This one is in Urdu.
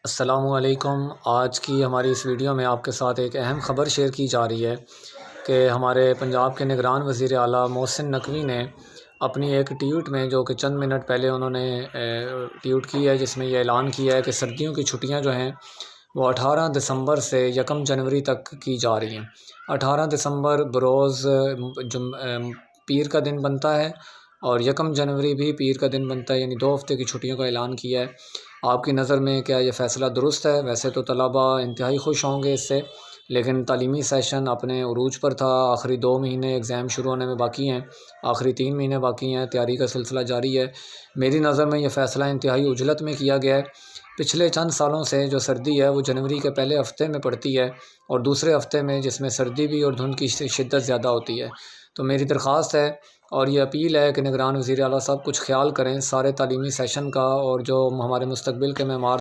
السلام علیکم۔ آج کی ہماری اس ویڈیو میں آپ کے ساتھ ایک اہم خبر شیئر کی جا رہی ہے کہ ہمارے پنجاب کے نگران وزیر اعلیٰ محسن نقوی نے اپنی ایک ٹویٹ میں، جو کہ چند منٹ پہلے انہوں نے ٹویٹ کی ہے، جس میں یہ اعلان کیا ہے کہ سردیوں کی چھٹیاں جو ہیں وہ 18 دسمبر سے 1 جنوری تک کی جا رہی ہیں۔ 18 دسمبر بروز پیر کا دن بنتا ہے اور 1 جنوری بھی پیر کا دن بنتا ہے، یعنی 2 ہفتے کی چھٹیوں کا اعلان کیا ہے۔ آپ کی نظر میں کیا یہ فیصلہ درست ہے؟ ویسے تو طلباء انتہائی خوش ہوں گے اس سے، لیکن تعلیمی سیشن اپنے عروج پر تھا۔ آخری 2 مہینے ایگزام شروع ہونے میں باقی ہیں، آخری 3 مہینے باقی ہیں، تیاری کا سلسلہ جاری ہے۔ میری نظر میں یہ فیصلہ انتہائی عجلت میں کیا گیا ہے۔ پچھلے چند سالوں سے جو سردی ہے وہ جنوری کے پہلے ہفتے میں پڑتی ہے اور دوسرے ہفتے میں، جس میں سردی بھی اور دھند کی شدت زیادہ ہوتی ہے۔ تو میری درخواست ہے اور یہ اپیل ہے کہ نگران وزیر اعلیٰ صاحب کچھ خیال کریں سارے تعلیمی سیشن کا، اور جو ہمارے مستقبل کے معمار